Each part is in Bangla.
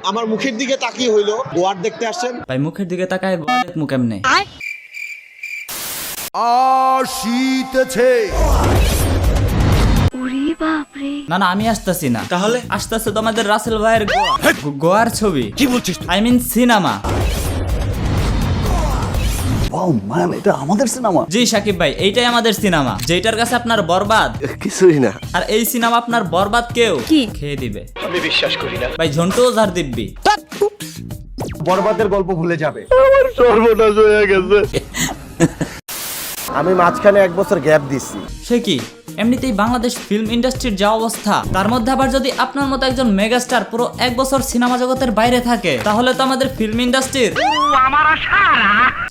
আমার মুখের দিকে তাকিয়ে হইলো গোয়ার দেখতে আসছেন? ভাই মুখের দিকে তাকায় গোয়া দেখমু কেমনে? আসিতেছে। না না আমি আসতেছি না, তাহলে আসতেছে তোমাদের রাসেল ভাইয়ের গোয়ার ছবি। কি বলছিস তুই? I mean cinema. Wow ma'am, এটা আমাদের সিনেমা। জি সাকিব ভাই, এইটাই আমাদের সিনেমা, যেটার কাছে আপনার বরবাদ কিছুই না। আর এই সিনেমা আপনার বরবাদ কেউ কি খেয়ে দিবে। আমি বিশ্বাস করি না ভাই, ঝন্টু ঝাড় দিব্যি। বরবাদের গল্প ভুলে যাবে। সর্বনাশ হয়ে গেছে। আমি মাঝখানে 1 বছর গ্যাপ দিছি। সে কি, এমনিতেই বাংলাদেশ ফিল্ম ইন্ডাস্ট্রির যা অবস্থা, তার মধ্যে আবার যদি আপনার মতো একজন মেগাস্টার পুরো 1 বছর সিনেমা জগতের বাইরে থাকে, তাহলে তো আমাদের ফিল্ম ইন্ডাস্ট্রির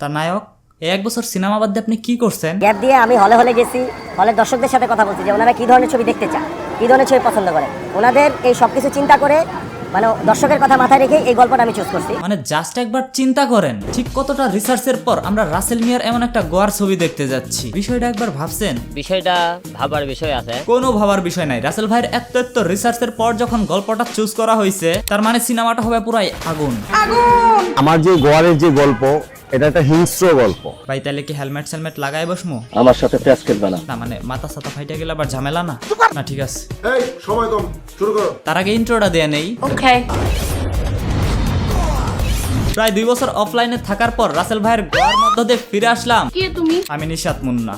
তার নায়ক এই 1 বছর সিনেমা বাদ দিয়ে আপনি কি করছেন? গ্যাপ দিয়ে আমি হলে গেছি, হলে দর্শকদের সাথে কথা বলছি যে ওনারা কি ধরনের ছবি দেখতে চান, কি ধরনের ছবি পছন্দ করেন। ওনাদের এই সবকিছু চিন্তা করে, মানে দর্শকের কথা মাথায় রেখে এই গল্পটা আমি চুজ করছি। মানে জাস্ট একবার চিন্তা করেন, ঠিক কতটা রিসার্চের পর আমরা রাসেল মিয়ার এমন একটা গোয়ার ছবি দেখতে যাচ্ছি। বিষয়টা একবার ভাবছেন? বিষয়টা ভাবার বিষয় আছে। কোনো ভাবার বিষয় নাই। রাসেল ভাইয়ের এত রিসার্চের পর যখন গল্পটা চুজ করা হয়েছে, তার মানে সিনেমাটা হবে পুরাই আগুন। আমার যে গোয়ারের যে গল্প, এটা একটা হিংস্র গল্প। ভাই তাহলে কি হেলমেট সেলমেট লাগাই বসমু? আমার সাথে প্যাচ খেলবে না। না মানে মাথা সাথা ফাইটা গেলে আবার ঝামেলা না। না ঠিক আছে, এই সময় কম, শুরু করো। তার আগে ইন্ট্রোটা দেয়া নেই। ওকে। প্রায় 2 বছর অফলাইনে থাকার পর রাসেল ভাইয়ের গোয়ার মধ্য দিয়ে ফিরে আসলাম। কে তুমি? আমি নিশাত মুন্না।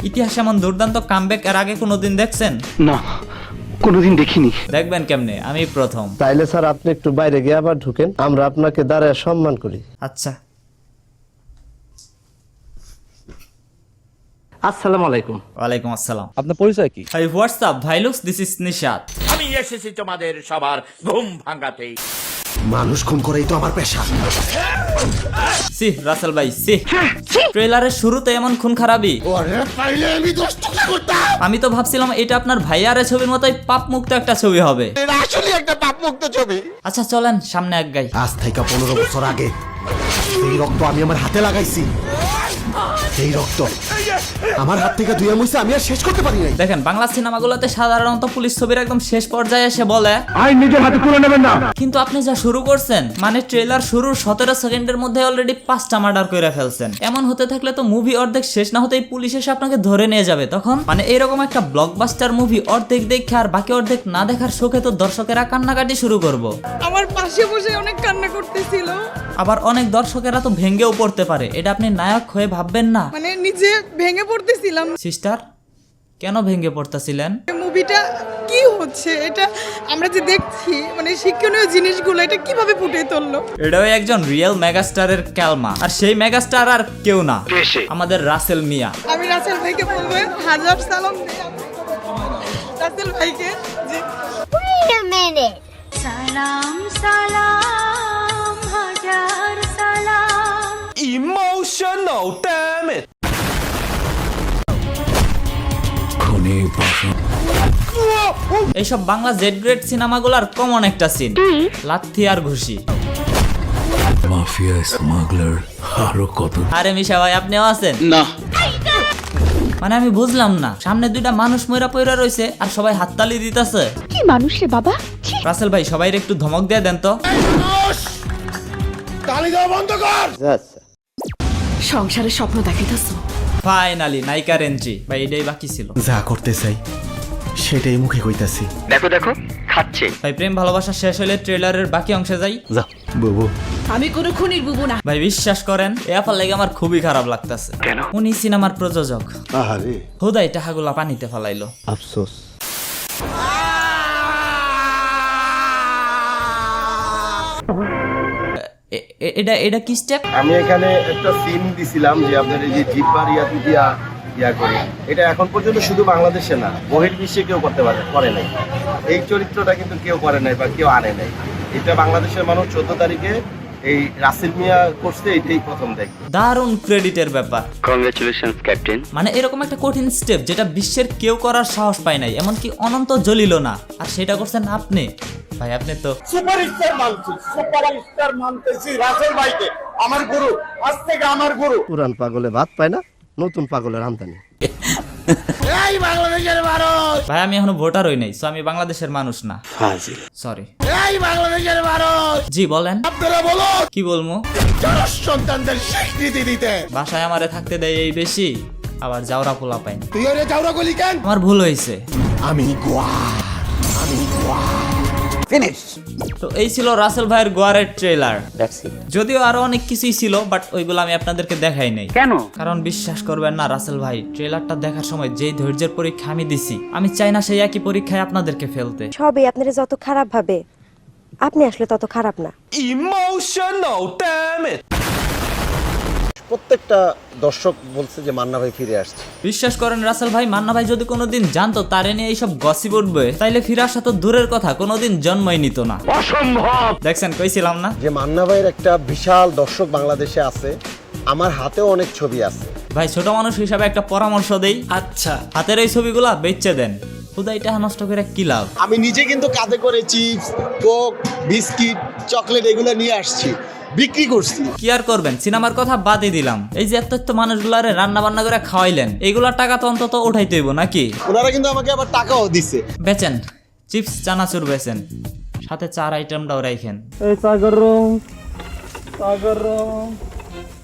ইতিহাসে এমন দুর্দান্ত কামব্যাক এর আগে কোনোদিন দেখছেন? না, কোনোদিন দেখিনি। দেখবেন কেমনে, আমি প্রথম। তাইলে স্যার আপনি একটু বাইরে গিয়ে আবার ঢুকেন, আমরা আপনাকে দাঁড়ায় সম্মান করি। আচ্ছা। আসসালামু আলাইকুম। ওয়ালাইকুম আসসালাম। আপনার পরিচয় কি? হাই হোয়াটসঅ্যাপ ভাই, লুকস দিস ইজ নিশাত। আমি এসেছি তোমাদের সবার ঘুম ভাঙাতেই। মানুষ খুন করেই তো আমার পেশা। সি রাসেল ভাই সি, ট্রেলারের শুরুতে এমন খুন খারাপি। ওরে পাইলে আমি 10 টাকা করতাম। আমি তো ভাবছিলাম এটা আপনার ভাইয়ারে ছবির মতোই পাপ মুক্ত একটা ছবি হবে। এটা আসলে একটা পাপমুক্ত ছবি। আচ্ছা চলেন সামনে এক গাই। আজ থেকে 15 বছর আগে এই রক্ত আমি আমার হাতে লাগাইছি। এই রক্ত আমার হাত থেকে ধুয়ে মুছে আমি আর শেষ করতে পারি নাই। দেখেন বাংলা সিনেমাগুলোতে সাধারণত পুলিশ ছবির একদম শেষ পর্যায়ে এসে বলে আইন নিজের হাতে তুলে নেবেন না। কিন্তু আপনি যা শুরু করছেন, মানে ট্রেলার শুরুর 17 সেকেন্ডের মধ্যে অলরেডি 5টা মার্ডার করে ফেলছেন। এমন হতে থাকলে তো মুভি অর্ধেক শেষ না হতেই পুলিশ এসে আপনাকে ধরে নিয়ে যাবে। তখন মানে এরকম একটা ব্লকবাস্টার মুভি অর্ধেক দেখে আর বাকি অর্ধেক না দেখার শোকে তো দর্শকেরা কান্নাকাটি শুরু করব। আমার পাশে বসে অনেক কান্না করতেছিল, আবার অনেক দর্শকেরা তো ভেঙেও পড়তে পারে। এটা আপনি নায়ক হয়ে ভাববেন না? মানে নিজে ভেঙে পড়তেছিলাম। সিস্টার কেন ভেঙে পড়তেছিলেন? মুভিটা কি হচ্ছে, এটা আমরা যে দেখছি, মানে শিক্ষণীয় জিনিসগুলো এটা কিভাবে ফুটে তুললো। এটাও একজন রিয়েল মেগাস্টারের ক্যালমা, আর সেই মেগাস্টার আর কেউ না, আমাদের রাসেল মিয়া। আমি রাসেল ভাইকে বলবো হাজার সালাম দিই রাসেল ভাইকে যে সালাম সালাম হাজার সালাম। Emotional damn it. এইসব বাংলা জেড গ্রেড সিনেমাগুলোর কমন একটা সিন, লাথি আর ঘুষি। মাফিয়া স্মাগলার আরো কত। আরে মিশা ভাই আপনিও আছেন? না মানে আমি বুঝলাম না, সামনে 2টা মানুষ মইরা পইরা রইছে আর সবাই হাততালি দিতেছে। কি মানুষ রে বাবা। রাসেল ভাই সবাই একটু ধমক দিয়ে দেন তো। তালি দাও বন্ধ কর। সংসারের স্বপ্ন দেখাইতাছো। ফাইনালি নায়িকার এন্ট্রি। ভাই এটাই বাকি ছিল। যা করতে চাই সেটাই মুখে কইতাছি। দেখো দেখো খাচ্ছে। ভাই প্রেম ভালোবাসা শেষ হলে ট্রেলারের বাকি অংশে যাই। যা বুবু। আমি কোনো খুনির বুবু না। ভাই বিশ্বাস করেন এ আপার লাগে আমার খুবই খারাপ লাগতেছে। উনি সিনেমার প্রযোজক, আহারে হুদাই টাকাগুলা পানিতে ফেলাইলো। আফসোস। এটা কি স্টেপ? আমি এখানে একটা সিন দিছিলাম যে আপনার এই যে জিব্বার ইয়া করে, এটা এখন পর্যন্ত শুধু বাংলাদেশে না, বহির্বিশ্বে কেউ করে নাই। এই চরিত্রটা কিন্তু কেউ করে নাই বা কেউ আনে নাই। এটা বাংলাদেশের মানুষ 14 তারিখে এই রাসেল মিয়া করছে, এটাই প্রথম দেখ। দারুণ ক্রেডিটের ব্যাপার। Congratulations captain. মানে এরকম একটা কঠিন স্টেপ যেটা বিশ্বের কেউ করার সাহস পায় নাই, এমনকি অনন্ত জলিল না, আর সেটা করছেন আপনি। ভাই আপনি তো সুপারস্টার মানছি, সুপারস্টার মানতেছি রাসেল ভাইকে আমার গুরু, আজ থেকে আমার গুরু। পুরান পাগলে ভাত পায় না, নতুন পাগলের আমদানি। এই বাংলাদেশের মানুষ, ভাই আমি এখনো ভোটার হই নাই, সো আমি বাংলাদেশের মানুষ না। সরি। এই বাংলাদেশের মানুষ। জি বলেন। আপনারা বলো কি বলবো? সন্তানদের স্বীকৃতি দিতে। বাসায় আমারে থাকতে দেয় এই বেশি, আবার যাওরা পোলা পাইন। তুই ওরে যাওরা গলি কেন? আমার ভুল হয়েছে। আমি গোয়া। তো এই ছিল রাসেল ভাইয়ের গোয়ারের ট্রেলার। দেখছি। যদিও আরো অনেক কিছুই ছিল, বাট ওইগুলো আমি আপনাদেরকে দেখাই নাই। কেন? কারণ বিশ্বাস করবেন না রাসেল ভাই, ট্রেলারটা দেখার সময় যেই ধৈর্যের পরীক্ষা আমি দিছি, আমি চাই না সেই একই পরীক্ষায় আপনাদেরকে ফেলতে। সবই আপনারা যত খারাপ ভাবে, আপনি আসলে তত খারাপ না। Emotional, damn it! প্রত্যেকটা দর্শক বলছে যে মান্না ভাই ফিরে আসছে। বিশ্বাস করেন রাসেল ভাই, মান্না ভাই যদি কোনোদিন জানতো তারে নিয়ে এইসব গসিপ উঠবে, তাইলে ফিরে আসা তো দূরের কথা, কোনোদিন জন্মই নিত না। অসম্ভব! দেখছেন কইছিলাম না? যে মান্না ভাইয়ের একটা বিশাল দর্শক বাংলাদেশে আছে, আমার হাতেও অনেক ছবি আছে। ভাই ছোট মানুষ হিসাবে একটা পরামর্শ দেই। আচ্ছা, হাতের এই ছবিগুলা বেচে দেন, খুদাই টাকা নষ্ট করে কি লাভ? আমি নিজে কিন্তু কাঁধে করে চিপস, কোক, বিস্কিট, চকলেট এগুলো নিয়ে আসছি, বিক্রি করছি। কি আর করবেন, সিনেমার কথা বাদই দিলাম, এই যে এত মানুষগুলারে রান্না বান্না করে খাওয়াইলেন, এইগুলার টাকা তো অন্তত উঠাইতে হইব নাকি? ওনারা কিন্তু আমাকে আবার টাকাও দিছে। বেচেন, চিপস চানাচুর বেচেন, সাথে 4 আইটেমটাও রাখেন। এই চা গরম